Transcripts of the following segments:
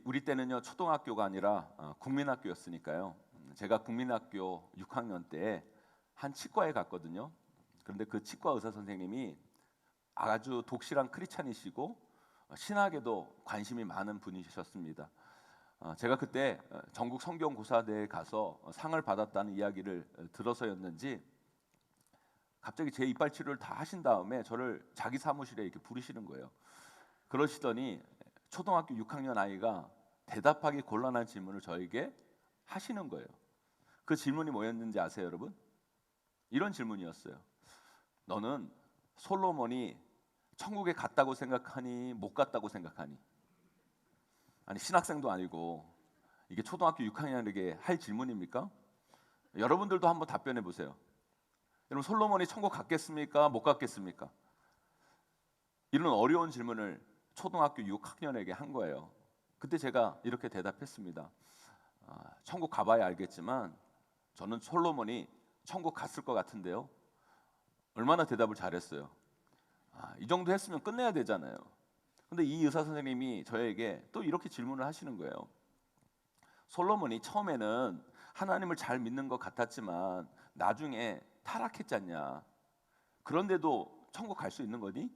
우리 때는요 초등학교가 아니라 국민학교였으니까요. 제가 국민학교 6학년 때 한 치과에 갔거든요. 그런데 그 치과 의사 선생님이 아주 독실한 크리스찬이시고 신학에도 관심이 많은 분이셨습니다. 제가 그때 전국 성경고사대에 가서 상을 받았다는 이야기를 들어서였는지 갑자기 제 이빨 치료를 다 하신 다음에 저를 자기 사무실에 이렇게 부르시는 거예요. 그러시더니 초등학교 6학년 아이가 대답하기 곤란한 질문을 저에게 하시는 거예요. 그 질문이 뭐였는지 아세요, 여러분? 이런 질문이었어요. 너는 솔로몬이 천국에 갔다고 생각하니 못 갔다고 생각하니? 아니 신학생도 아니고 이게 초등학교 6학년에게 할 질문입니까? 여러분들도 한번 답변해 보세요. 여러분 솔로몬이 천국 갔겠습니까? 못 갔겠습니까? 이런 어려운 질문을 초등학교 6학년에게 한 거예요. 그때 제가 이렇게 대답했습니다. 천국 가봐야 알겠지만 저는 솔로몬이 천국 갔을 것 같은데요. 얼마나 대답을 잘했어요. 이 정도 했으면 끝내야 되잖아요. 근데 이 의사 선생님이 저에게 또 이렇게 질문을 하시는 거예요. 솔로몬이 처음에는 하나님을 잘 믿는 것 같았지만 나중에 타락했지 않냐. 그런데도 천국 갈 수 있는 거니?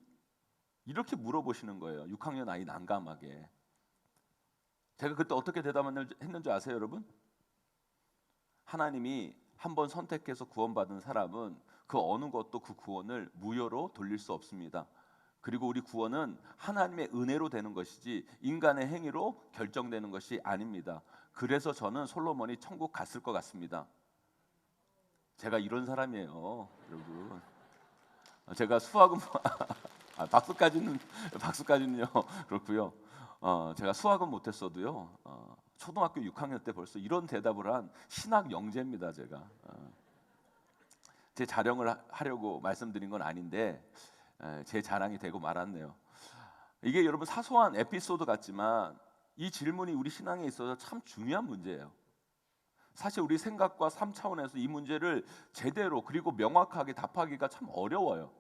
이렇게 물어보시는 거예요. 6학년 아이 난감하게. 제가 그때 어떻게 대답했는지 아세요, 여러분? 하나님이 한번 선택해서 구원받은 사람은 그 어느 것도 그 구원을 무효로 돌릴 수 없습니다. 그리고 우리 구원은 하나님의 은혜로 되는 것이지 인간의 행위로 결정되는 것이 아닙니다. 그래서 저는 솔로몬이 천국 갔을 것 같습니다. 제가 이런 사람이에요, 여러분. 제가 수학은 박수까지는요 그렇고요. 제가 수학은 못했어도요. 초등학교 6학년 때 벌써 이런 대답을 한 신학 영재입니다. 제가 제 자랑을 하려고 말씀드린 건 아닌데 제 자랑이 되고 말았네요. 이게 여러분 사소한 에피소드 같지만 이 질문이 우리 신앙에 있어서 참 중요한 문제예요. 사실 우리 생각과 삶 차원에서 이 문제를 제대로 그리고 명확하게 답하기가 참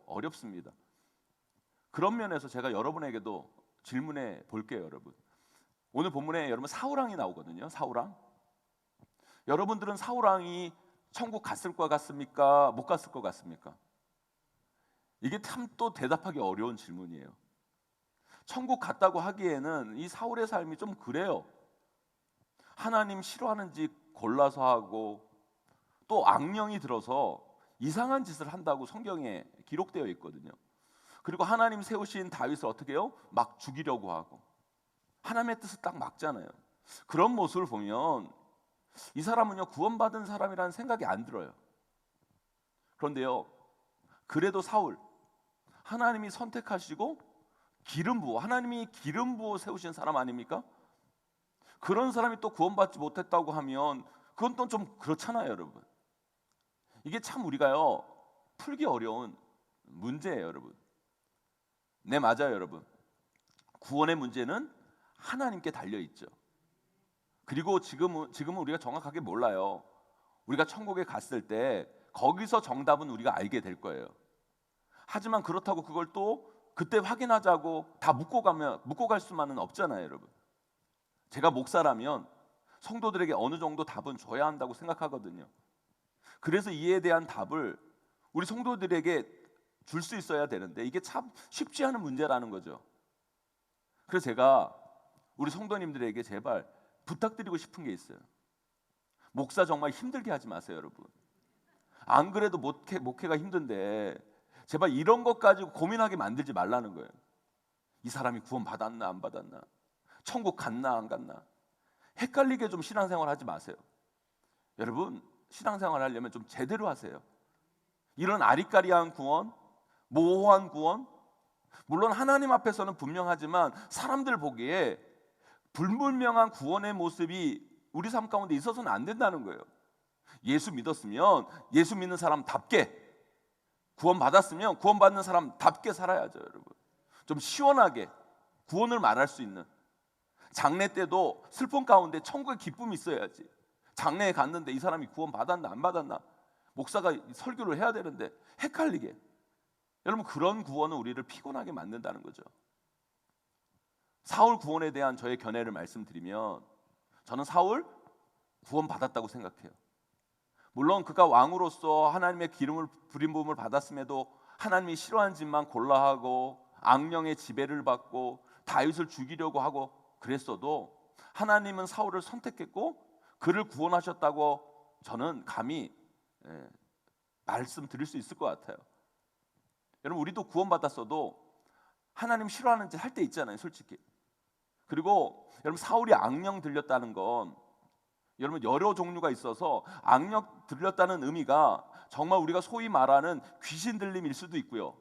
어렵습니다. 그런 면에서 제가 여러분에게도 질문해 볼게요, 여러분. 오늘 본문에 여러분 사울왕이 나오거든요. 사울왕. 여러분들은 사울왕이 천국 갔을 것 같습니까? 못 갔을 것 같습니까? 이게 참 또 대답하기 어려운 질문이에요. 천국 갔다고 하기에는 이 사울의 삶이 좀 그래요. 하나님 싫어하는 짓 골라서 하고 또 악령이 들어서 이상한 짓을 한다고 성경에 기록되어 있거든요. 그리고 하나님 세우신 다윗을 어떻게 해요? 막 죽이려고 하고 하나님의 뜻을 딱 막잖아요. 그런 모습을 보면 이 사람은요 구원받은 사람이라는 생각이 안 들어요. 그런데요 그래도 사울 하나님이 선택하시고 하나님이 기름 부어 세우신 사람 아닙니까? 그런 사람이 또 구원받지 못했다고 하면 그건 또 좀 그렇잖아요, 여러분. 이게 참 우리가요 풀기 어려운 문제예요, 여러분. 네, 맞아요, 여러분. 구원의 문제는 하나님께 달려 있죠. 그리고 지금은 우리가 정확하게 몰라요. 우리가 천국에 갔을 때 거기서 정답은 우리가 알게 될 거예요. 하지만 그렇다고 그걸 또 그때 확인하자고 다 묻고 갈 수만은 없잖아요, 여러분. 제가 목사라면 성도들에게 어느 정도 답은 줘야 한다고 생각하거든요. 그래서 이에 대한 답을 우리 성도들에게 줄 수 있어야 되는데 이게 참 쉽지 않은 문제라는 거죠. 그래서 제가 우리 성도님들에게 제발 부탁드리고 싶은 게 있어요. 목사 정말 힘들게 하지 마세요, 여러분. 안 그래도 목회가 힘든데 제발 이런 것 가지고 고민하게 만들지 말라는 거예요. 이 사람이 구원 받았나 안 받았나, 천국 갔나 안 갔나, 헷갈리게 좀 신앙생활 하지 마세요. 여러분 신앙생활 하려면 좀 제대로 하세요. 이런 아리까리한 구원, 모호한 구원, 물론 하나님 앞에서는 분명하지만 사람들 보기에 불분명한 구원의 모습이 우리 삶 가운데 있어서는 안 된다는 거예요. 예수 믿었으면 예수 믿는 사람답게, 구원 받았으면 구원 받는 사람답게 살아야죠, 여러분. 좀 시원하게 구원을 말할 수 있는, 장례 때도 슬픔 가운데 천국의 기쁨이 있어야지. 장례에 갔는데 이 사람이 구원 받았나 안 받았나, 목사가 설교를 해야 되는데 헷갈리게. 여러분 그런 구원은 우리를 피곤하게 만든다는 거죠. 사울 구원에 대한 저의 견해를 말씀드리면 저는 사울 구원받았다고 생각해요. 물론 그가 왕으로서 하나님의 기름을 부린 부음을 받았음에도 하나님이 싫어하는 짓만 골라하고 악령의 지배를 받고 다윗을 죽이려고 하고 그랬어도 하나님은 사울을 선택했고 그를 구원하셨다고 저는 감히 말씀드릴 수 있을 것 같아요. 여러분, 우리도 구원받았어도 하나님 싫어하는 짓 할 때 있잖아요, 솔직히. 그리고 여러분, 사울이 악령 들렸다는 건 여러분 여러 종류가 있어서 악령 들렸다는 의미가 정말 우리가 소위 말하는 귀신 들림일 수도 있고요.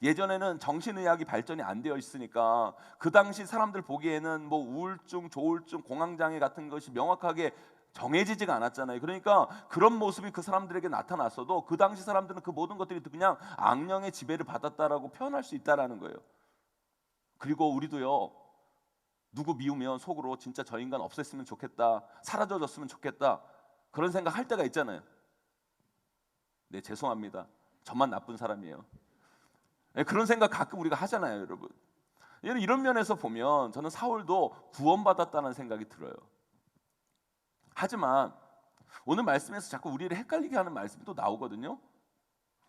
예전에는 정신의학이 발전이 안 되어 있으니까 그 당시 사람들 보기에는 뭐 우울증, 조울증, 공황장애 같은 것이 명확하게 정해지지가 않았잖아요. 그러니까 그런 모습이 그 사람들에게 나타났어도 그 당시 사람들은 그 모든 것들이 그냥 악령의 지배를 받았다라고 표현할 수 있다라는 거예요. 그리고 우리도요, 누구 미우면 속으로 진짜 저 인간 없앴으면 좋겠다, 사라져줬으면 좋겠다, 그런 생각 할 때가 있잖아요. 네, 죄송합니다. 저만 나쁜 사람이에요. 네, 그런 생각 가끔 우리가 하잖아요, 여러분. 이런 면에서 보면 저는 사울도 구원받았다는 생각이 들어요. 하지만 오늘 말씀에서 자꾸 우리를 헷갈리게 하는 말씀이 또 나오거든요.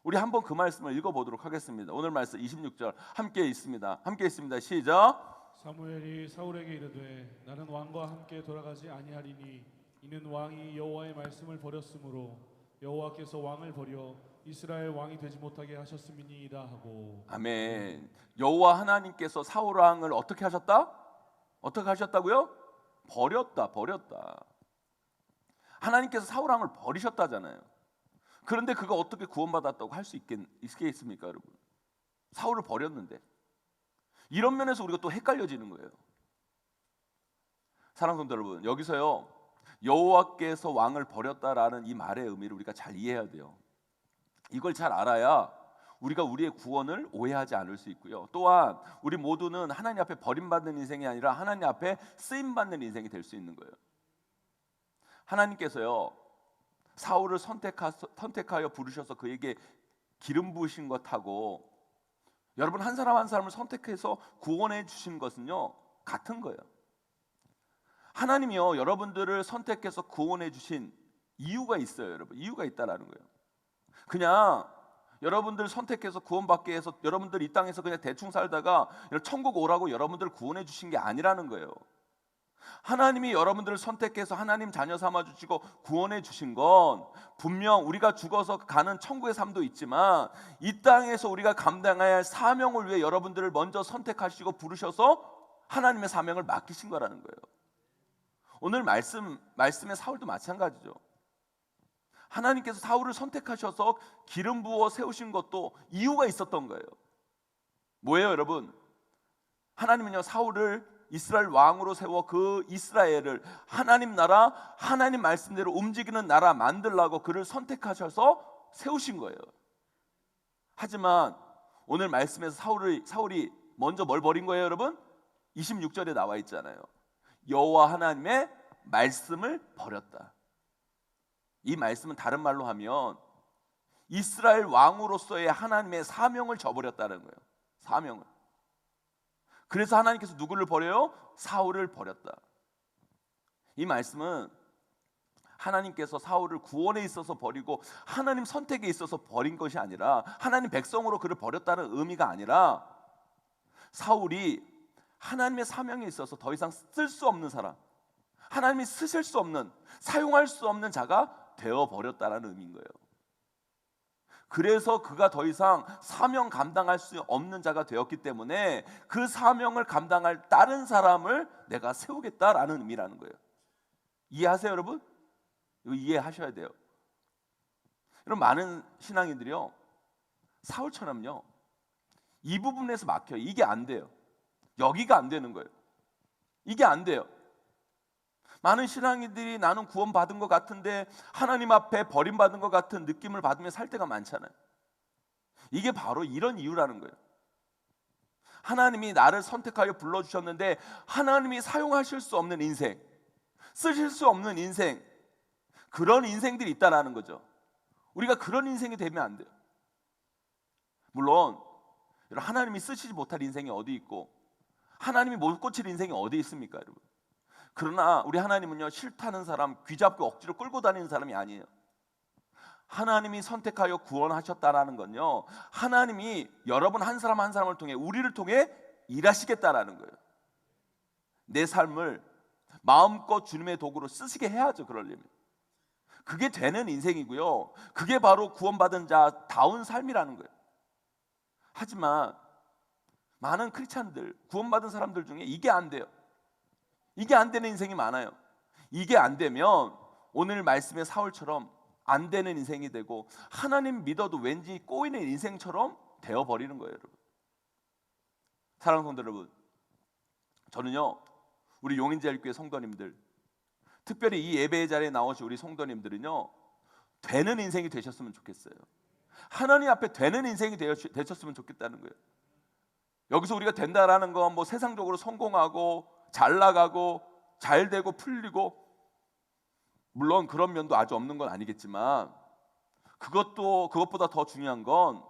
우리 한번 그 말씀을 읽어보도록 하겠습니다. 오늘 말씀 26절 함께 있습니다. 시작. 사무엘이 사울에게 이르되 나는 왕과 함께 돌아가지 아니하리니 이는 왕이 여호와의 말씀을 버렸으므로 여호와께서 왕을 버려 이스라엘 왕이 되지 못하게 하셨음이니이다 하고. 아멘. 여호와 하나님께서 사울 왕을 어떻게 하셨다? 어떻게 하셨다고요? 버렸다. 하나님께서 사울 왕을 버리셨다잖아요. 그런데 그가 어떻게 구원받았다고 할 수 있겠습니까, 여러분? 사울을 버렸는데. 이런 면에서 우리가 또 헷갈려지는 거예요. 사랑하는 성도 여러분, 여기서요, 여호와께서 왕을 버렸다라는 이 말의 의미를 우리가 잘 이해해야 돼요. 이걸 잘 알아야 우리가 우리의 구원을 오해하지 않을 수 있고요. 또한 우리 모두는 하나님 앞에 버림받는 인생이 아니라 하나님 앞에 쓰임받는 인생이 될 수 있는 거예요. 하나님께서요, 사울을 선택하여 부르셔서 그에게 기름 부으신 것하고 여러분 한 사람 한 사람을 선택해서 구원해 주신 것은요, 같은 거예요. 하나님이요, 여러분들을 선택해서 구원해 주신 이유가 있어요, 여러분. 이유가 있다라는 거예요. 그냥 여러분들 선택해서 구원받게 해서 여러분들 이 땅에서 그냥 대충 살다가 천국 오라고 여러분들을 구원해 주신 게 아니라는 거예요. 하나님이 여러분들을 선택해서 하나님 자녀 삼아 주시고 구원해 주신 건 분명 우리가 죽어서 가는 천국의 삶도 있지만 이 땅에서 우리가 감당해야 할 사명을 위해 여러분들을 먼저 선택하시고 부르셔서 하나님의 사명을 맡기신 거라는 거예요. 오늘 말씀의 사울도 마찬가지죠. 하나님께서 사울을 선택하셔서 기름 부어 세우신 것도 이유가 있었던 거예요. 뭐예요, 여러분? 하나님은요, 사울을 이스라엘 왕으로 세워 그 이스라엘을 하나님 나라, 하나님 말씀대로 움직이는 나라 만들라고 그를 선택하셔서 세우신 거예요. 하지만 오늘 말씀에서 사울이 먼저 뭘 버린 거예요, 여러분? 26절에 나와 있잖아요. 여호와 하나님의 말씀을 버렸다. 이 말씀은 다른 말로 하면 이스라엘 왕으로서의 하나님의 사명을 저버렸다는 거예요. 사명을. 그래서 하나님께서 누구를 버려요? 사울을 버렸다. 이 말씀은 하나님께서 사울을 구원에 있어서 버리고 하나님 선택에 있어서 버린 것이 아니라 하나님 백성으로 그를 버렸다는 의미가 아니라 사울이 하나님의 사명에 있어서 더 이상 쓸 수 없는 사람, 하나님이 쓰실 수 없는, 사용할 수 없는 자가 되어버렸다는 의미인 거예요. 그래서 그가 더 이상 사명 감당할 수 없는 자가 되었기 때문에 그 사명을 감당할 다른 사람을 내가 세우겠다라는 의미라는 거예요. 이해하세요, 여러분? 이거 이해하셔야 돼요. 여러분, 많은 신앙인들이요, 사울처럼요, 이 부분에서 막혀요. 이게 안 돼요. 여기가 안 되는 거예요. 이게 안 돼요. 많은 신앙인들이 나는 구원받은 것 같은데 하나님 앞에 버림받은 것 같은 느낌을 받으며 살 때가 많잖아요. 이게 바로 이런 이유라는 거예요. 하나님이 나를 선택하여 불러주셨는데 하나님이 사용하실 수 없는 인생, 쓰실 수 없는 인생, 그런 인생들이 있다는 거죠. 우리가 그런 인생이 되면 안 돼요. 물론 하나님이 쓰시지 못할 인생이 어디 있고 하나님이 못 고칠 인생이 어디 있습니까, 여러분? 그러나 우리 하나님은요, 싫다는 사람, 귀잡고 억지로 끌고 다니는 사람이 아니에요. 하나님이 선택하여 구원하셨다라는 건요, 하나님이 여러분 한 사람 한 사람을 통해, 우리를 통해 일하시겠다라는 거예요. 내 삶을 마음껏 주님의 도구로 쓰시게 해야죠. 그러려면 그게 되는 인생이고요, 그게 바로 구원받은 자다운 삶이라는 거예요. 하지만 많은 크리스찬들, 구원받은 사람들 중에 이게 안 돼요. 이게 안 되는 인생이 많아요. 이게 안 되면 오늘 말씀의 사울처럼 안 되는 인생이 되고, 하나님 믿어도 왠지 꼬이는 인생처럼 되어버리는 거예요, 여러분. 사랑하는 성도 여러분, 저는요, 우리 용인제일교회 성도님들, 특별히 이 예배의 자리에 나오신 우리 성도님들은요, 되는 인생이 되셨으면 좋겠어요. 하나님 앞에 되는 인생이 되셨으면 좋겠다는 거예요. 여기서 우리가 된다라는 건 뭐 세상적으로 성공하고 잘 나가고 잘 되고 풀리고, 물론 그런 면도 아주 없는 건 아니겠지만, 그것보다 더 중요한 건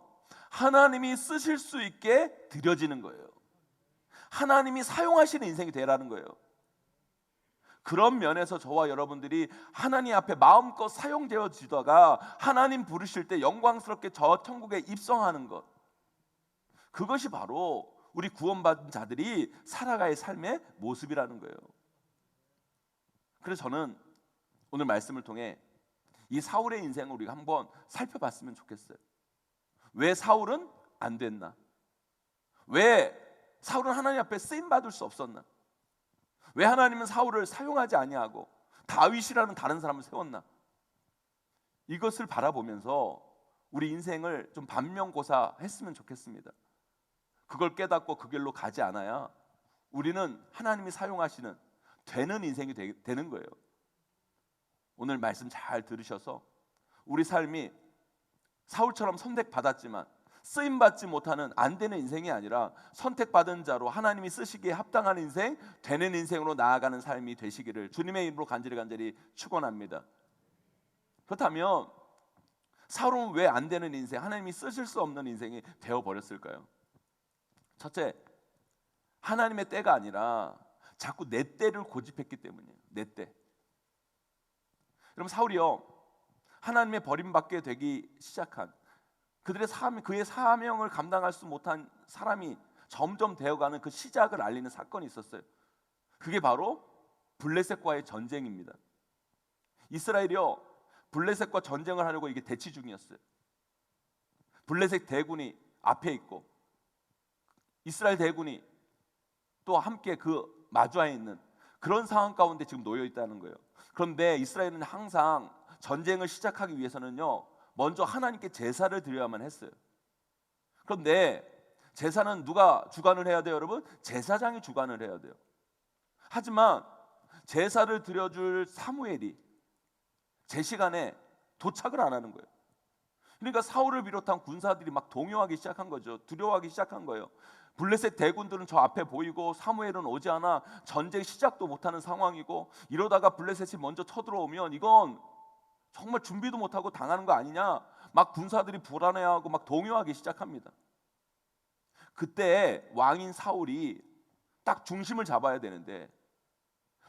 하나님이 쓰실 수 있게 드려지는 거예요. 하나님이 사용하시는 인생이 되라는 거예요. 그런 면에서 저와 여러분들이 하나님 앞에 마음껏 사용되어지다가 하나님 부르실 때 영광스럽게 저 천국에 입성하는 것, 그것이 바로 우리 구원받은 자들이 살아가야 삶의 모습이라는 거예요. 그래서 저는 오늘 말씀을 통해 이 사울의 인생을 우리가 한번 살펴봤으면 좋겠어요. 왜 사울은 안 됐나? 왜 사울은 하나님 앞에 쓰임 받을 수 없었나? 왜 하나님은 사울을 사용하지 아니하고 다윗이라는 다른 사람을 세웠나? 이것을 바라보면서 우리 인생을 좀 반면고사했으면 좋겠습니다. 그걸 깨닫고 그 길로 가지 않아야 우리는 하나님이 사용하시는 되는 인생이 되는 거예요. 오늘 말씀 잘 들으셔서 우리 삶이 사울처럼 선택받았지만 쓰임받지 못하는 안 되는 인생이 아니라 선택받은 자로 하나님이 쓰시기에 합당한 인생, 되는 인생으로 나아가는 삶이 되시기를 주님의 이름으로 간절히 축원합니다. 그렇다면 사울은 왜 안 되는 인생, 하나님이 쓰실 수 없는 인생이 되어버렸을까요? 첫째, 하나님의 때가 아니라 자꾸 내 때를 고집했기 때문이에요. 내 때. 여러분, 사울이요, 하나님의 버림받게 되기 시작한, 그의 사명을 감당할 수 못한 사람이 점점 되어가는 그 시작을 알리는 사건이 있었어요. 그게 바로 블레셋과의 전쟁입니다. 이스라엘이요, 블레셋과 전쟁을 하려고 이게 대치 중이었어요. 블레셋 대군이 앞에 있고 이스라엘 대군이 또 함께 그 마주해 있는 그런 상황 가운데 지금 놓여 있다는 거예요. 그런데 이스라엘은 항상 전쟁을 시작하기 위해서는요, 먼저 하나님께 제사를 드려야만 했어요. 그런데 제사는 누가 주관을 해야 돼요, 여러분? 제사장이 주관을 해야 돼요. 하지만 제사를 드려줄 사무엘이 제 시간에 도착을 안 하는 거예요. 그러니까 사울을 비롯한 군사들이 막 동요하기 시작한 거죠. 두려워하기 시작한 거예요. 블레셋 대군들은 저 앞에 보이고 사무엘은 오지 않아 전쟁 시작도 못하는 상황이고, 이러다가 블레셋이 먼저 쳐들어오면 이건 정말 준비도 못하고 당하는 거 아니냐, 막 군사들이 불안해하고 막 동요하기 시작합니다. 그때 왕인 사울이 딱 중심을 잡아야 되는데,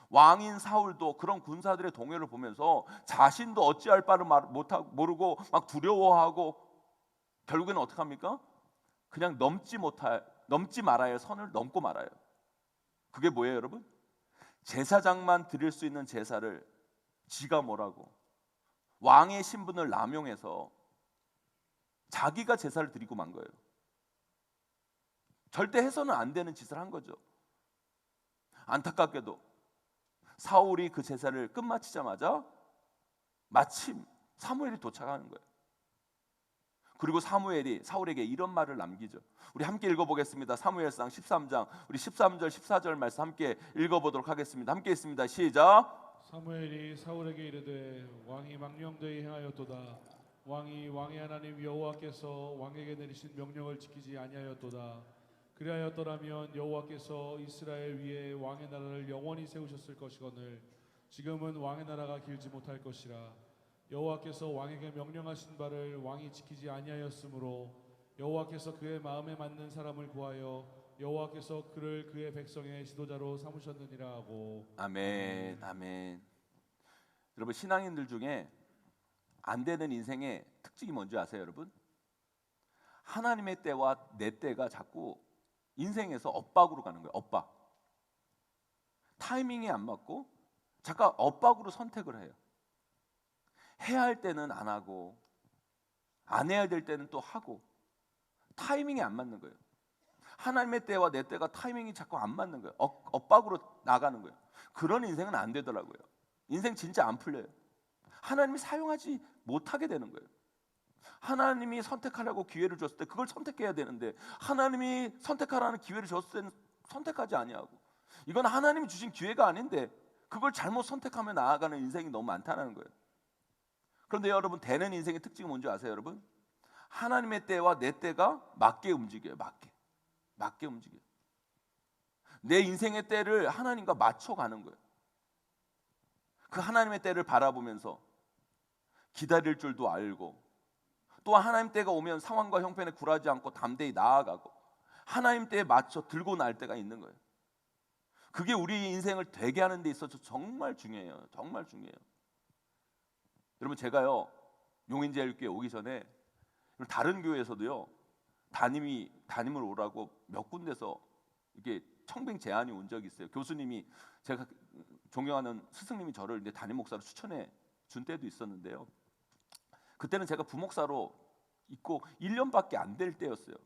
왕인 사울도 그런 군사들의 동요를 보면서 자신도 어찌할 바를 모르고 막 두려워하고, 결국에는 어떻게 합니까? 그냥 넘지 말아야 할 선을 넘고 말아요. 그게 뭐예요, 여러분? 제사장만 드릴 수 있는 제사를 지가 뭐라고 왕의 신분을 남용해서 자기가 제사를 드리고 만 거예요. 절대 해서는 안 되는 짓을 한 거죠. 안타깝게도 사울이 그 제사를 끝마치자마자 마침 사무엘이 도착하는 거예요. 그리고 사무엘이 사울에게 이런 말을 남기죠. 우리 함께 읽어보겠습니다. 사무엘상 13장 우리 13절 14절 말씀 함께 읽어보도록 하겠습니다. 함께 있습니다. 시작. 사무엘이 사울에게 이르되 왕이 망령되이 행하였도다. 왕이 왕의 하나님 여호와께서 왕에게 내리신 명령을 지키지 아니하였도다. 그리하였더라면 여호와께서 이스라엘 위에 왕의 나라를 영원히 세우셨을 것이거늘 지금은 왕의 나라가 길지 못할 것이라. 여호와께서 왕에게 명령하신 바를 왕이 지키지 아니하였으므로 여호와께서 그의 마음에 맞는 사람을 구하여 여호와께서 그를 그의 백성의 지도자로 삼으셨느니라 하고. 아멘, 아멘. 여러분, 신앙인들 중에 안 되는 인생의 특징이 뭔지 아세요, 여러분? 하나님의 때와 내 때가 자꾸 인생에서 엇박으로 가는 거예요. 엇박. 타이밍이 안 맞고 잠깐 엇박으로 선택을 해요. 해야 할 때는 안 하고 안 해야 될 때는 또 하고 타이밍이 안 맞는 거예요. 하나님의 때와 내 때가 타이밍이 자꾸 안 맞는 거예요. 엇박으로 나가는 거예요. 그런 인생은 안 되더라고요. 인생 진짜 안 풀려요. 하나님이 사용하지 못하게 되는 거예요. 하나님이 선택하라고 기회를 줬을 때 그걸 선택해야 되는데 하나님이 선택하라는 기회를 줬을 때는 선택하지 아니하고 이건 하나님이 주신 기회가 아닌데 그걸 잘못 선택하며 나아가는 인생이 너무 많다는 거예요. 그런데 여러분, 되는 인생의 특징이 뭔지 아세요, 여러분? 하나님의 때와 내 때가 맞게 움직여요. 맞게 움직여요. 내 인생의 때를 하나님과 맞춰가는 거예요. 그 하나님의 때를 바라보면서 기다릴 줄도 알고 또한 하나님 때가 오면 상황과 형편에 굴하지 않고 담대히 나아가고 하나님 때에 맞춰 들고 날 때가 있는 거예요. 그게 우리 인생을 되게 하는 데 있어서 정말 중요해요. 정말 중요해요. 여러분, 제가요 용인제일교회 오기 전에 다른 교회에서도요 담임을 오라고 몇 군데서 이게 청빙 제안이 온 적이 있어요. 교수님이, 제가 존경하는 스승님이 저를 이제 담임 목사로 추천해 준 때도 있었는데요. 그때는 제가 부목사로 있고 1년밖에 안 될 때였어요.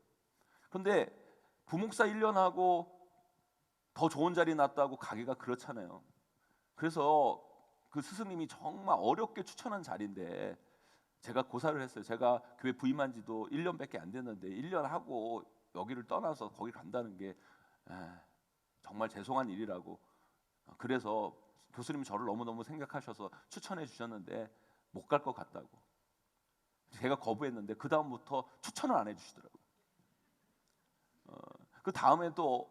그런데 부목사 1년 하고 더 좋은 자리 났다고 가기가 그렇잖아요. 그래서 그 스승님이 정말 어렵게 추천한 자리인데 제가 고사를 했어요. 제가 교회 부임한 지도 1년밖에 안 됐는데 1년 하고 여기를 떠나서 거기 간다는 게 정말 죄송한 일이라고. 그래서 교수님이 저를 너무너무 생각하셔서 추천해 주셨는데 못 갈 것 같다고. 제가 거부했는데 그 다음부터 추천을 안 해주시더라고요. 그 다음에 또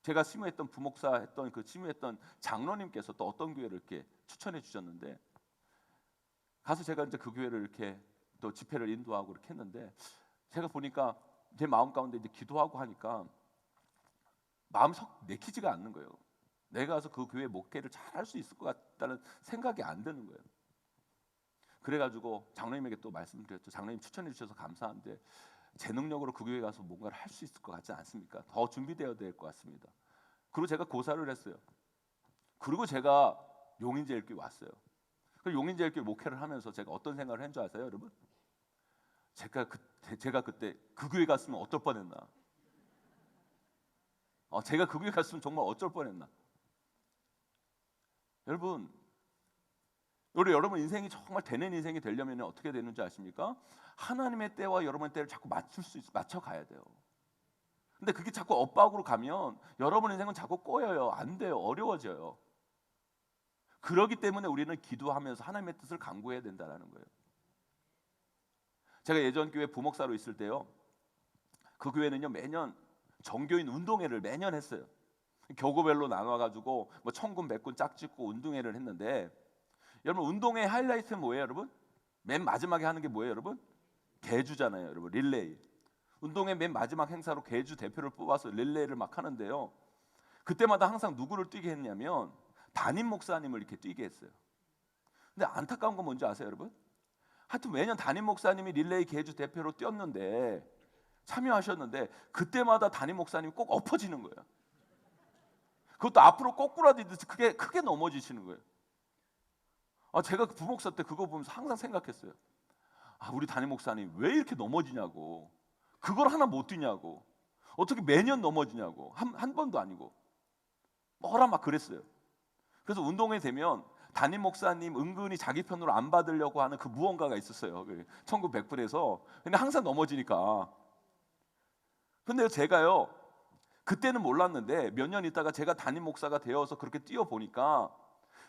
제가 심의했던 부목사 했던 그 심의했던 장로님께서 또 어떤 교회를 이렇게 추천해 주셨는데 가서 제가 이제 그 교회를 이렇게 또 집회를 인도하고 이렇게 했는데 제가 보니까 제 마음 가운데 이제 기도하고 하니까 마음이 썩 내키지가 않는 거예요. 내가 가서 그 교회 목회를 잘 할 수 있을 것 같다는 생각이 안 드는 거예요. 그래가지고 장로님에게 또 말씀드렸죠. 장로님 추천해 주셔서 감사한데 제 능력으로 그 교회 가서 뭔가를 할 수 있을 것 같지 않습니까? 더 준비되어야 될 것 같습니다. 그리고 제가 고사를 했어요. 그리고 제가 용인제일교회 왔어요. 그 용인제일교회 목회를 하면서 제가 어떤 생각을 한 줄 아세요, 여러분? 제가 그때 그 교회 갔으면 어떨 뻔했나? 제가 그 교회 갔으면 정말 어쩔 뻔했나? 여러분, 여러분 인생이 정말 되는 인생이 되려면 어떻게 되는지 아십니까? 하나님의 때와 여러분의 때를 자꾸 맞춰 가야 돼요. 근데 그게 자꾸 엇박으로 가면 여러분 인생은 자꾸 꼬여요. 안 돼요. 어려워져요. 그러기 때문에 우리는 기도하면서 하나님의 뜻을 간구해야 된다는 거예요. 제가 예전 교회 부목사로 있을 때요, 그 교회는요 매년 정교인 운동회를 매년 했어요. 교구별로 나눠가지고 뭐 천군 백군 짝짓고 운동회를 했는데 여러분, 운동회 하이라이트는 뭐예요, 여러분? 맨 마지막에 하는 게 뭐예요, 여러분? 개주잖아요, 여러분. 릴레이. 운동회 맨 마지막 행사로 개주 대표를 뽑아서 릴레이를 막 하는데요. 그때마다 항상 누구를 뛰게 했냐면 담임 목사님을 이렇게 뛰게 했어요. 근데 안타까운 건 뭔지 아세요, 여러분? 하여튼 매년 담임 목사님이 릴레이 개주 대표로 뛰었는데 참여하셨는데 그때마다 담임 목사님이 꼭 엎어지는 거예요. 그것도 앞으로 꼬꾸라지듯이 크게 넘어지시는 거예요. 제가 부목사 때 그거 보면서 항상 생각했어요. 우리 담임 목사님 왜 이렇게 넘어지냐고. 그걸 하나 못 뛰냐고. 어떻게 매년 넘어지냐고. 한 번도 아니고. 뭐라 막 그랬어요. 그래서 운동회 되면 담임 목사님 은근히 자기 편으로 안 받으려고 하는 그 무언가가 있었어요. 천국 백불에서. 근데 항상 넘어지니까. 근데 제가요, 그때는 몰랐는데 몇 년 있다가 제가 담임 목사가 되어서 그렇게 뛰어보니까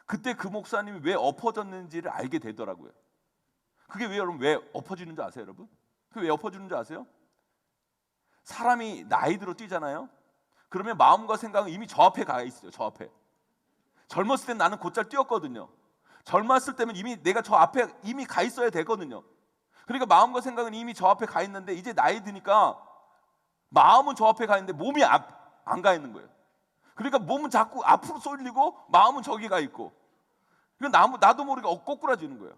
그때 그 목사님이 왜 엎어졌는지를 알게 되더라고요. 그게 왜 여러분 왜 엎어지는 줄 아세요, 여러분? 그게 왜 엎어지는 줄 아세요? 사람이 나이 들어 뛰잖아요. 그러면 마음과 생각은 이미 저 앞에 가 있어요. 저 앞에. 젊었을 땐 나는 곧잘 뛰었거든요. 젊었을 때면 이미 내가 저 앞에 이미 가 있어야 되거든요. 그러니까 마음과 생각은 이미 저 앞에 가 있는데 이제 나이 드니까 마음은 저 앞에 가 있는데 몸이 안 가 있는 거예요. 그러니까 몸은 자꾸 앞으로 쏠리고 마음은 저기 가 있고, 그러니까 나도 모르게 꼬꾸라지는 거예요.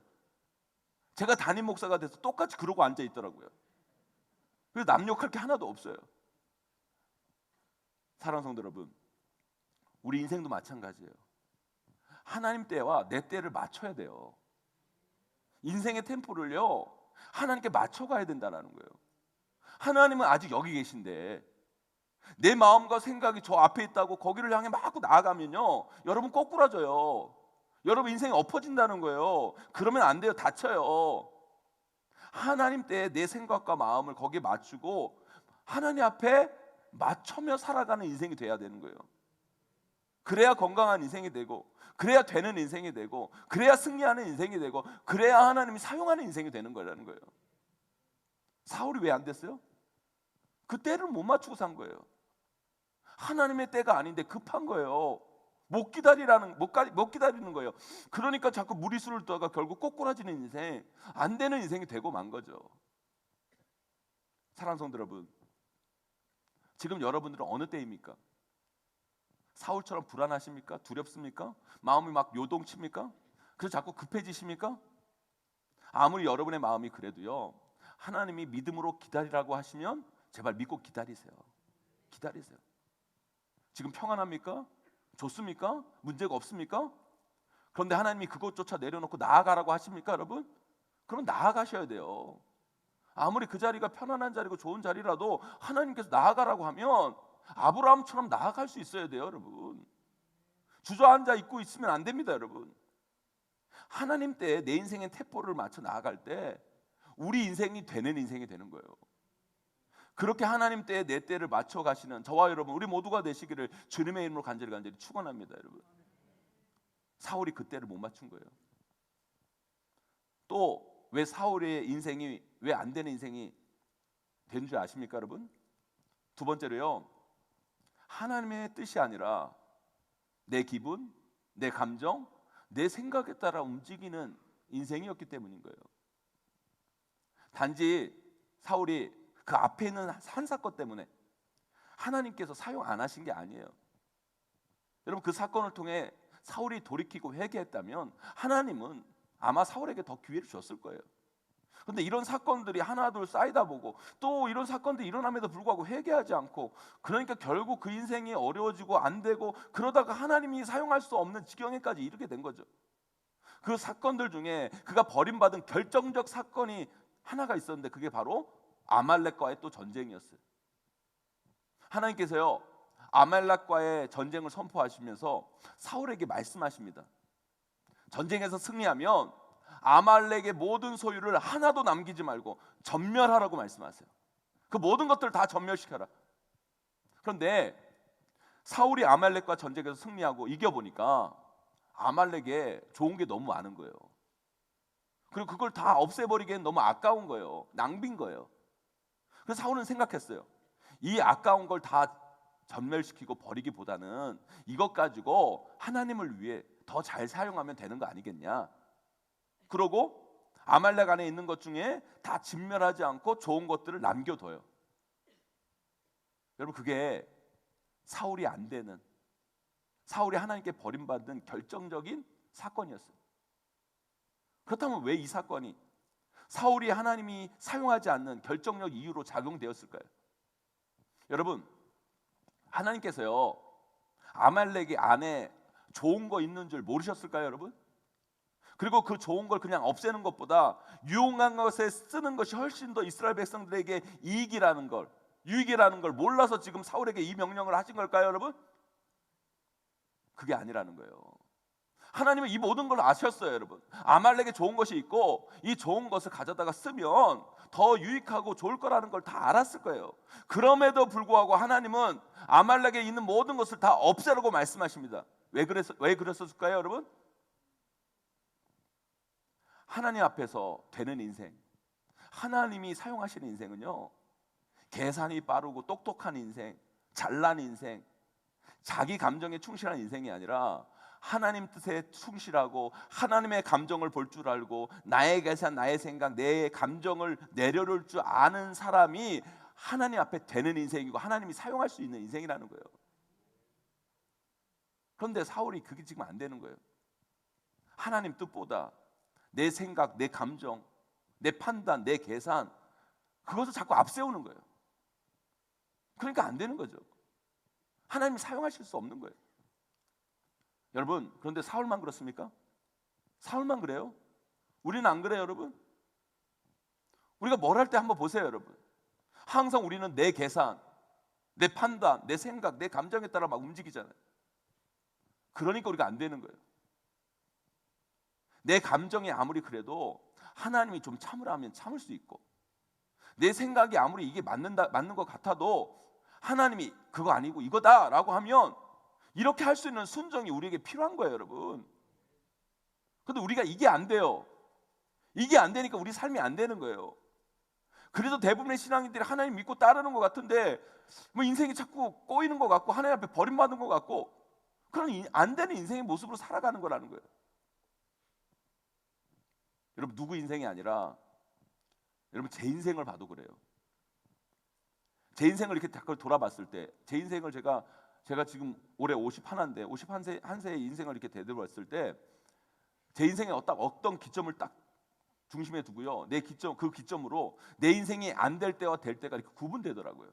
제가 담임 목사가 돼서 똑같이 그러고 앉아 있더라고요. 그래서 남 욕할 게 하나도 없어요. 사랑하는 성도 여러분, 우리 인생도 마찬가지예요. 하나님 때와 내 때를 맞춰야 돼요. 인생의 템포를요, 하나님께 맞춰가야 된다는 거예요. 하나님은 아직 여기 계신데 내 마음과 생각이 저 앞에 있다고 거기를 향해 막 나아가면요, 여러분 꼬꾸라져요. 여러분 인생이 엎어진다는 거예요. 그러면 안 돼요. 다쳐요. 하나님 때에 내 생각과 마음을 거기에 맞추고 하나님 앞에 맞춰며 살아가는 인생이 돼야 되는 거예요. 그래야 건강한 인생이 되고, 그래야 되는 인생이 되고, 그래야 승리하는 인생이 되고, 그래야 하나님이 사용하는 인생이 되는 거라는 거예요. 사울이 왜 안 됐어요? 그 때를 못 맞추고 산 거예요. 하나님의 때가 아닌데 급한 거예요. 못 기다리는 거예요. 그러니까 자꾸 무리수를 떠가 결국 꼬꾸라지는 인생, 안 되는 인생이 되고 만 거죠. 사랑하는 성도 여러분, 지금 여러분들은 어느 때입니까? 사울처럼 불안하십니까? 두렵습니까? 마음이 막 요동칩니까? 그래서 자꾸 급해지십니까? 아무리 여러분의 마음이 그래도요, 하나님이 믿음으로 기다리라고 하시면 제발 믿고 기다리세요. 기다리세요. 지금 평안합니까? 좋습니까? 문제가 없습니까? 그런데 하나님이 그것조차 내려놓고 나아가라고 하십니까, 여러분? 그럼 나아가셔야 돼요. 아무리 그 자리가 편안한 자리고 좋은 자리라도 하나님께서 나아가라고 하면 아브라함처럼 나아갈 수 있어야 돼요, 여러분. 주저앉아 있고 있으면 안 됩니다, 여러분. 하나님 때에 내 인생의 템포를 맞춰 나아갈 때 우리 인생이 되는 인생이 되는 거예요. 그렇게 하나님 때에 내 때를 맞춰 가시는 저와 여러분, 우리 모두가 되시기를 주님의 이름으로 간절히 축원합니다, 여러분. 사울이 그 때를 못 맞춘 거예요. 또 왜 사울의 인생이 왜 안 되는 인생이 된 줄 아십니까, 여러분? 두 번째로요, 하나님의 뜻이 아니라 내 기분, 내 감정, 내 생각에 따라 움직이는 인생이었기 때문인 거예요. 단지 사울이 그 앞에 있는 한 사건 때문에 하나님께서 사용 안 하신 게 아니에요. 여러분, 그 사건을 통해 사울이 돌이키고 회개했다면 하나님은 아마 사울에게 더 기회를 줬을 거예요. 그런데 이런 사건들이 하나둘 쌓이다 보고 또 이런 사건들이 일어남에도 불구하고 회개하지 않고, 그러니까 결국 그 인생이 어려워지고 안 되고, 그러다가 하나님이 사용할 수 없는 지경에까지 이르게 된 거죠. 그 사건들 중에 그가 버림받은 결정적 사건이 하나가 있었는데 그게 바로 아말렉과의 또 전쟁이었어요. 하나님께서요, 아말렉과의 전쟁을 선포하시면서 사울에게 말씀하십니다. 전쟁에서 승리하면 아말렉의 모든 소유를 하나도 남기지 말고 전멸하라고 말씀하세요. 그 모든 것들을 다 전멸시켜라. 그런데 사울이 아말렉과 전쟁에서 승리하고 이겨보니까 아말렉에 좋은 게 너무 많은 거예요. 그리고 그걸 다 없애버리기엔 너무 아까운 거예요. 낭비인 거예요. 그래서 사울은 생각했어요. 이 아까운 걸 다 전멸시키고 버리기보다는 이것 가지고 하나님을 위해 더 잘 사용하면 되는 거 아니겠냐. 그러고 아말렉 안에 있는 것 중에 다 진멸하지 않고 좋은 것들을 남겨둬요. 여러분, 그게 사울이 안 되는, 사울이 하나님께 버림받은 결정적인 사건이었어요. 그렇다면 왜 이 사건이 사울이 하나님이 사용하지 않는 결정적 이유로 작용되었을까요? 여러분, 하나님께서요, 아말렉이 안에 좋은 거 있는 줄 모르셨을까요, 여러분? 그리고 그 좋은 걸 그냥 없애는 것보다 유용한 것에 쓰는 것이 훨씬 더 이스라엘 백성들에게 유익이라는 걸 몰라서 지금 사울에게 이 명령을 하신 걸까요, 여러분? 그게 아니라는 거예요. 하나님은 이 모든 걸 아셨어요, 여러분. 아말렉에 좋은 것이 있고 이 좋은 것을 가져다가 쓰면 더 유익하고 좋을 거라는 걸 다 알았을 거예요. 그럼에도 불구하고 하나님은 아말렉에 있는 모든 것을 다 없애라고 말씀하십니다. 왜 그랬을까요, 여러분? 하나님 앞에서 되는 인생, 하나님이 사용하시는 인생은요, 계산이 빠르고 똑똑한 인생, 잘난 인생, 자기 감정에 충실한 인생이 아니라 하나님 뜻에 충실하고 하나님의 감정을 볼 줄 알고 나의 계산, 나의 생각, 내 감정을 내려놓을 줄 아는 사람이 하나님 앞에 되는 인생이고 하나님이 사용할 수 있는 인생이라는 거예요. 그런데 사울이 그게 지금 안 되는 거예요. 하나님 뜻보다 내 생각, 내 감정, 내 판단, 내 계산, 그것을 자꾸 앞세우는 거예요. 그러니까 안 되는 거죠. 하나님이 사용하실 수 없는 거예요. 여러분, 그런데 사울만 그렇습니까? 사울만 그래요? 우리는 안 그래요, 여러분? 우리가 뭘 할 때 한번 보세요, 여러분. 항상 우리는 내 계산, 내 판단, 내 생각, 내 감정에 따라 막 움직이잖아요. 그러니까 우리가 안 되는 거예요. 내 감정이 아무리 그래도 하나님이 좀 참으라 하면 참을 수 있고, 내 생각이 아무리 이게 맞는 것 같아도 하나님이 그거 아니고 이거다라고 하면 이렇게 할 수 있는 순종이 우리에게 필요한 거예요, 여러분. 근데 우리가 이게 안 돼요. 이게 안 되니까 우리 삶이 안 되는 거예요. 그래서 대부분의 신앙인들이 하나님 믿고 따르는 것 같은데 뭐 인생이 자꾸 꼬이는 것 같고 하나님 앞에 버림받은 것 같고 그런 안 되는 인생의 모습으로 살아가는 거라는 거예요. 여러분, 누구 인생이 아니라 여러분 제 인생을 봐도 그래요. 제 인생을 이렇게 자꾸 돌아봤을 때, 제 인생을 제가 지금 올해 51인데 51세의 인생을 이렇게 되돌아봤을 때 제 인생에 어떤 기점을 딱 중심에 두고요, 내 기점, 그 기점으로 내 인생이 안 될 때와 될 때가 이렇게 구분되더라고요.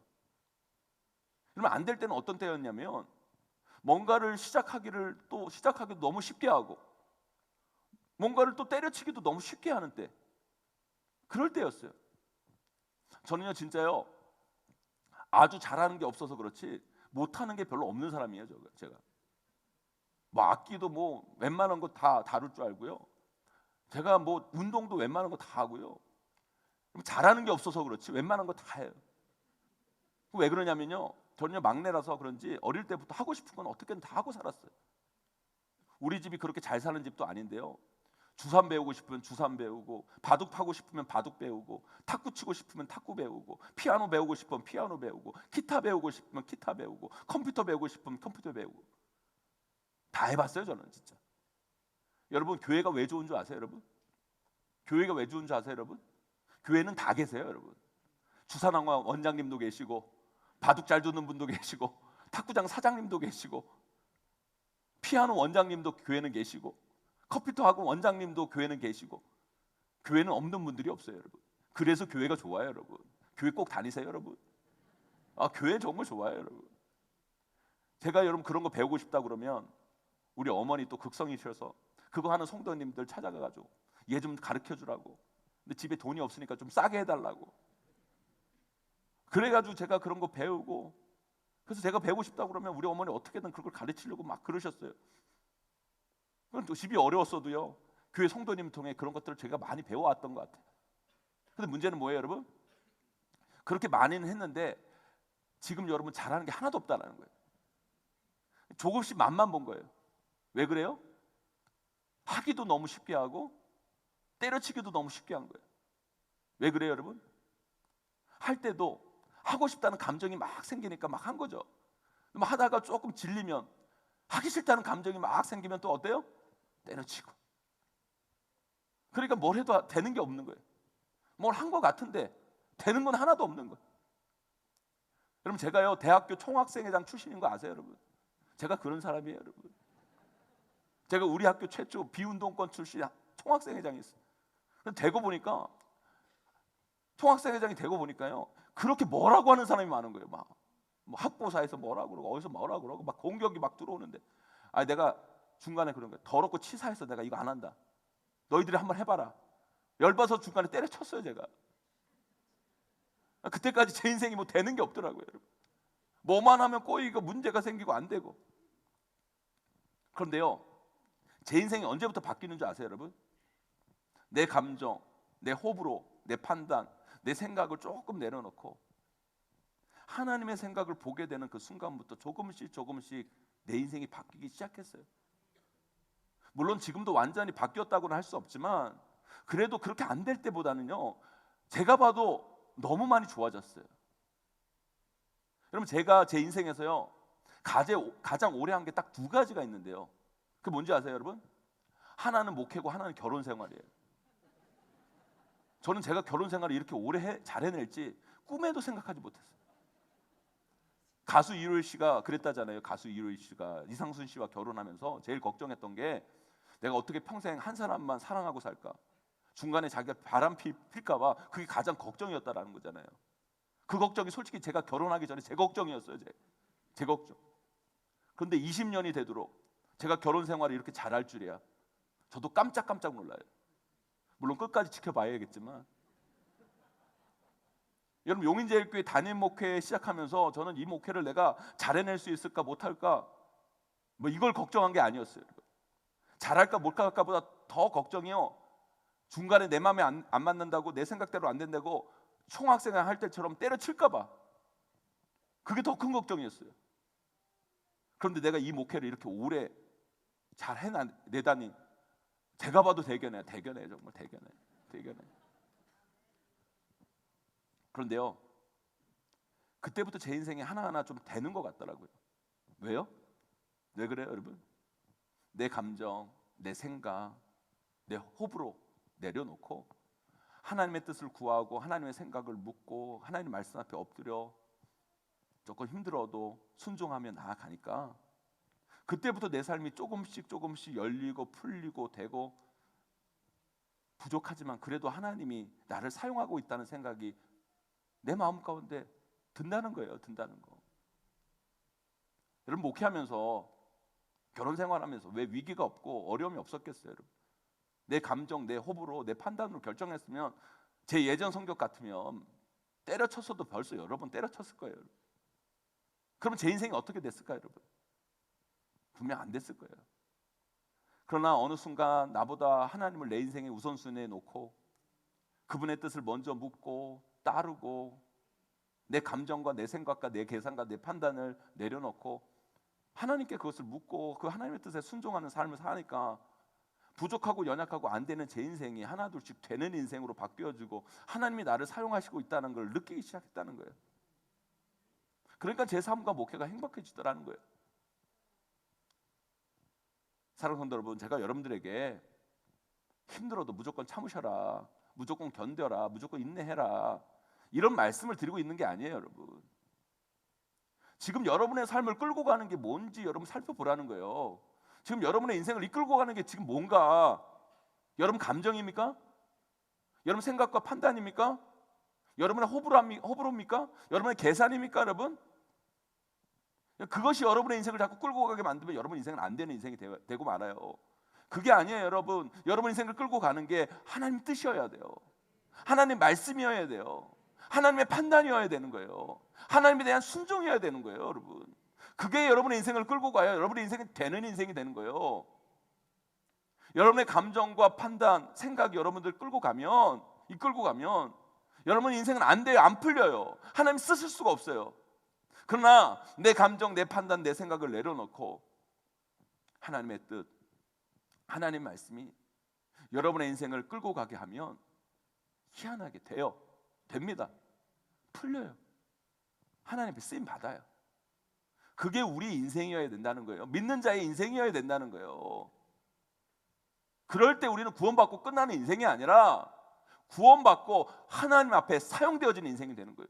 그러면 안 될 때는 어떤 때였냐면 뭔가를 시작하기도 너무 쉽게 하고 뭔가를 또 때려치기도 너무 쉽게 하는 때, 그럴 때였어요. 저는요 진짜요 아주 잘하는 게 없어서 그렇지 못하는 게 별로 없는 사람이에요. 제가 뭐 악기도 뭐 웬만한 거 다 다룰 줄 알고요. 제가 뭐 운동도 웬만한 거 다 하고요. 잘하는 게 없어서 그렇지 웬만한 거 다 해요. 왜 그러냐면요, 저는요 막내라서 그런지 어릴 때부터 하고 싶은 건 어떻게든 다 하고 살았어요. 우리 집이 그렇게 잘 사는 집도 아닌데요, 주삼 배우고 싶으면 주삼 배우고, 바둑 파고 싶으면 바둑 배우고, 탁구 치고 싶으면 탁구 배우고, 피아노 배우고 싶으면 피아노 배우고, 기타 배우고 싶으면 기타 배우고, 컴퓨터 배우고 싶으면 컴퓨터 배우고, 다 해봤어요 저는 진짜. 여러분, 교회가 왜 좋은 줄 아세요, 여러분? 교회가 왜 좋은 줄 아세요, 여러분? 교회는 다 계세요, 여러분. 주산왕 원장님도 계시고, 바둑 잘 두는 분도 계시고, 탁구장 사장님도 계시고, 피아노 원장님도 교회는 계시고, 컴퓨터 학원 원장님도 교회는 계시고, 교회는 없는 분들이 없어요, 여러분. 그래서 교회가 좋아요, 여러분. 교회 꼭 다니세요, 여러분. 교회 정말 좋아요, 여러분. 제가 여러분 그런 거 배우고 싶다 그러면 우리 어머니 또 극성이셔서 그거 하는 성도님들 찾아가가지고 얘 좀 가르쳐 주라고. 근데 집에 돈이 없으니까 좀 싸게 해달라고. 그래가지고 제가 그런 거 배우고, 그래서 제가 배우고 싶다 그러면 우리 어머니 어떻게든 그걸 가르치려고 막 그러셨어요. 그건 또 집이 어려웠어도요 교회 성도님 통해 그런 것들을 제가 많이 배워왔던 것 같아요. 근데 문제는 뭐예요, 여러분? 그렇게 많이는 했는데 지금 여러분 잘하는 게 하나도 없다는 거예요. 조금씩 맛만 본 거예요. 왜 그래요? 하기도 너무 쉽게 하고 때려치기도 너무 쉽게 한 거예요. 왜 그래요, 여러분? 할 때도 하고 싶다는 감정이 막 생기니까 막 한 거죠. 하다가 조금 질리면, 하기 싫다는 감정이 막 생기면 또 어때요? 때려치고. 그러니까 뭘 해도 되는 게 없는 거예요. 뭘 한 것 같은데 되는 건 하나도 없는 거예요. 여러분, 제가요 대학교 총학생회장 출신인 거 아세요, 여러분? 제가 그런 사람이에요, 여러분. 제가 우리 학교 최초 비운동권 출신 총학생회장이었어요. 되고 보니까, 총학생회장이 되고 보니까요 그렇게 뭐라고 하는 사람이 많은 거예요. 막 뭐 학보사에서 뭐라고 그러고 어디서 뭐라고 그러고 막 공격이 막 들어오는데, 내가 중간에 그런 거예요. 더럽고 치사해서 내가 이거 안 한다. 너희들이 한번 해봐라. 열받아서 중간에 때려쳤어요, 제가. 그때까지 제 인생이 뭐 되는 게 없더라고요, 여러분. 뭐만 하면 꼬이고 문제가 생기고 안 되고. 그런데요, 제 인생이 언제부터 바뀌는 줄 아세요, 여러분? 내 감정, 내 호불호, 내 판단, 내 생각을 조금 내려놓고 하나님의 생각을 보게 되는 그 순간부터 조금씩 내 인생이 바뀌기 시작했어요. 물론 지금도 완전히 바뀌었다고는 할 수 없지만 그래도 그렇게 안 될 때보다는요 제가 봐도 너무 많이 좋아졌어요. 여러분, 제가 제 인생에서요 가장 오래 한 게 딱 두 가지가 있는데요, 그게 뭔지 아세요, 여러분? 하나는 목회고 하나는 결혼 생활이에요. 저는 제가 결혼 생활을 이렇게 오래 잘 해낼지 꿈에도 생각하지 못했어요. 가수 이효리 씨가 그랬다잖아요. 가수 이효리 씨가 이상순 씨와 결혼하면서 제일 걱정했던 게 내가 어떻게 평생 한 사람만 사랑하고 살까? 중간에 자기가 바람 필까 봐 그게 가장 걱정이었다라는 거잖아요. 그 걱정이 솔직히 제가 결혼하기 전에 제 걱정이었어요. 제 걱정. 그런데 20년이 되도록 제가 결혼 생활을 이렇게 잘할 줄이야. 저도 깜짝깜짝 놀라요. 물론 끝까지 지켜봐야겠지만, 여러분 용인제일교회 담임 목회 시작하면서 저는 이 목회를 내가 잘 해낼 수 있을까 못할까 뭐 이걸 걱정한 게 아니었어요. 잘할까 못할까보다 더 걱정이요, 중간에 내 마음에 안 맞는다고, 내 생각대로 안 된다고 총학생회 할 때처럼 때려칠까 봐, 그게 더 큰 걱정이었어요. 그런데 내가 이 목회를 이렇게 오래 잘 해내다니 제가 봐도 대견해요. 정말 대견해. 그런데요, 그때부터 제 인생이 하나하나 좀 되는 것 같더라고요. 왜요? 왜 그래요, 여러분? 내 감정, 내 생각, 내 호불호 내려놓고 하나님의 뜻을 구하고 하나님의 생각을 묻고 하나님 말씀 앞에 엎드려 조금 힘들어도 순종하며 나아가니까 그때부터 내 삶이 조금씩 열리고 풀리고 되고, 부족하지만 그래도 하나님이 나를 사용하고 있다는 생각이 내 마음 가운데 든다는 거예요. 여러분 목회하면서, 결혼 생활하면서 왜 위기가 없고 어려움이 없었겠어요, 여러분? 내 감정, 내 호불호, 내 판단으로 결정했으면, 제 예전 성격 같으면 때려쳤어도 벌써 여러 번 때려쳤을 거예요. 그러면 제 인생이 어떻게 됐을까요, 여러분? 분명 안 됐을 거예요. 그러나 어느 순간 나보다 하나님을 내 인생의 우선순위에 놓고 그분의 뜻을 먼저 묻고 따르고, 내 감정과 내 생각과 내 계산과 내 판단을 내려놓고 하나님께 그것을 묻고 그 하나님의 뜻에 순종하는 삶을 사니까 부족하고 연약하고 안 되는 제 인생이 하나둘씩 되는 인생으로 바뀌어지고 하나님이 나를 사용하시고 있다는 걸 느끼기 시작했다는 거예요. 그러니까 제 삶과 목회가 행복해지더라는 거예요. 사랑하는 성도 여러분, 제가 여러분들에게 힘들어도 무조건 참으셔라, 무조건 견뎌라, 무조건 인내해라, 이런 말씀을 드리고 있는 게 아니에요, 여러분. 지금 여러분의 삶을 끌고 가는 게 뭔지 여러분 살펴보라는 거예요. 지금 여러분의 인생을 이끌고 가는 게 지금 뭔가? 여러분 감정입니까? 여러분 생각과 판단입니까? 여러분의 호불호입니까? 여러분의 계산입니까, 여러분? 그것이 여러분의 인생을 자꾸 끌고 가게 만들면 여러분 인생은 안 되는 인생이 되고 말아요. 그게 아니에요, 여러분. 여러분 인생을 끌고 가는 게 하나님 뜻이어야 돼요. 하나님 말씀이어야 돼요. 하나님의 판단이어야 되는 거예요. 하나님에 대한 순종이어야 되는 거예요, 여러분. 그게 여러분의 인생을 끌고 가요. 여러분의 인생이 되는 인생이 되는 거예요. 여러분의 감정과 판단, 생각이 여러분들 이끌고 가면 여러분 인생은 안 돼요. 안 풀려요. 하나님 쓰실 수가 없어요. 그러나 내 감정, 내 판단, 내 생각을 내려놓고 하나님의 뜻, 하나님 말씀이 여러분의 인생을 끌고 가게 하면 희한하게 됩니다. 풀려요. 하나님 앞에 쓰임 받아요. 그게 우리 인생이어야 된다는 거예요. 믿는 자의 인생이어야 된다는 거예요. 그럴 때 우리는 구원받고 끝나는 인생이 아니라 구원받고 하나님 앞에 사용되어지는 인생이 되는 거예요.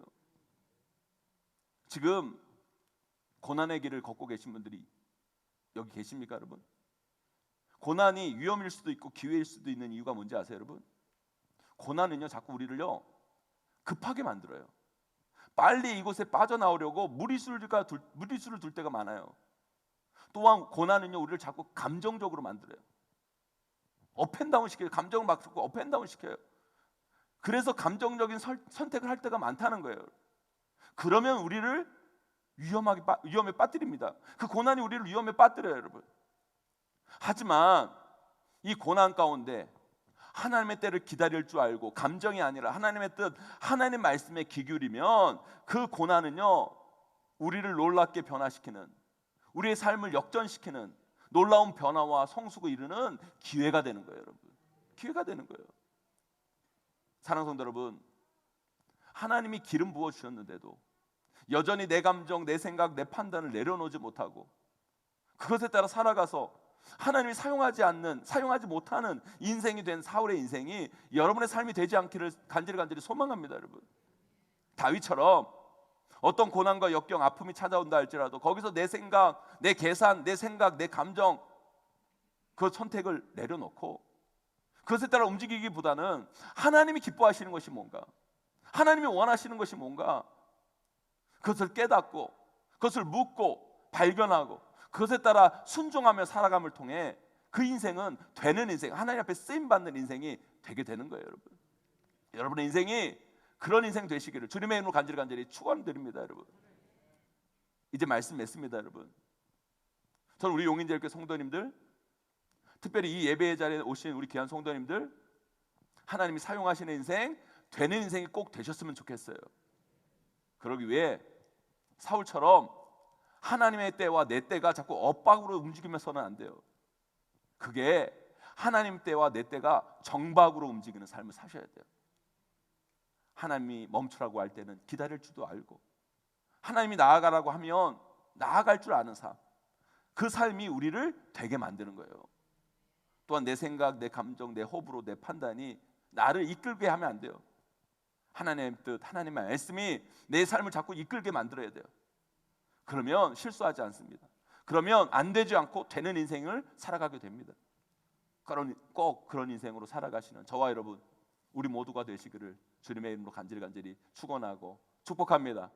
지금 고난의 길을 걷고 계신 분들이 여기 계십니까, 여러분? 고난이 위험일 수도 있고 기회일 수도 있는 이유가 뭔지 아세요, 여러분? 고난은요, 자꾸 우리를요 급하게 만들어요. 빨리 이곳에 빠져나오려고 무리수를 둘 때가 많아요. 또한 고난은요, 우리를 자꾸 감정적으로 만들어요. 업앤다운 시켜요. 감정을 막 듣고 업앤다운 시켜요. 그래서 감정적인 선택을 할 때가 많다는 거예요. 그러면 우리를 위험에 빠뜨립니다. 그 고난이 우리를 위험에 빠뜨려요, 여러분. 하지만 이 고난 가운데 하나님의 때를 기다릴 줄 알고 감정이 아니라 하나님의 뜻, 하나님 말씀에 귀 기울이면 그 고난은요, 우리를 놀랍게 변화시키는, 우리의 삶을 역전시키는 놀라운 변화와 성숙을 이루는 기회가 되는 거예요, 여러분. 기회가 되는 거예요. 사랑하는 성도 여러분, 하나님이 기름 부어 주셨는데도 여전히 내 감정, 내 생각, 내 판단을 내려놓지 못하고 그것에 따라 살아가서 하나님이 사용하지 못하는 인생이 된 사울의 인생이 여러분의 삶이 되지 않기를 간절히 소망합니다, 여러분. 다윗처럼 어떤 고난과 역경, 아픔이 찾아온다 할지라도 거기서 내 생각, 내 계산, 내 생각, 내 감정 그 선택을 내려놓고 그것에 따라 움직이기보다는 하나님이 기뻐하시는 것이 뭔가, 하나님이 원하시는 것이 뭔가 그것을 깨닫고 그것을 묻고 발견하고 그것에 따라 순종하며 살아감을 통해 그 인생은 되는 인생, 하나님 앞에 쓰임받는 인생이 되게 되는 거예요. 여러분, 여러분의 인생이 그런 인생 되시기를 주님의 이름으로 간절히 축원드립니다. 여러분, 이제 말씀 맺습니다. 여러분, 저는 우리 용인제일교회 성도님들, 특별히 이 예배의 자리에 오신 우리 귀한 성도님들, 하나님이 사용하시는 인생, 되는 인생이 꼭 되셨으면 좋겠어요. 그러기 위해 사울처럼 하나님의 때와 내 때가 자꾸 엇박으로 움직이면서는 안 돼요. 그게 하나님 때와 내 때가 정박으로 움직이는 삶을 사셔야 돼요. 하나님이 멈추라고 할 때는 기다릴 줄도 알고, 하나님이 나아가라고 하면 나아갈 줄 아는 삶, 그 삶이 우리를 되게 만드는 거예요. 또한 내 생각, 내 감정, 내 호불호, 내 판단이 나를 이끌게 하면 안 돼요. 하나님의 뜻, 하나님의 말씀이 내 삶을 자꾸 이끌게 만들어야 돼요. 그러면 실수하지 않습니다. 그러면 안 되지 않고 되는 인생을 살아가게 됩니다. 꼭 그런 인생으로 살아가시는 저와 여러분, 우리 모두가 되시기를 주님의 이름으로 간절히 축원하고 축복합니다.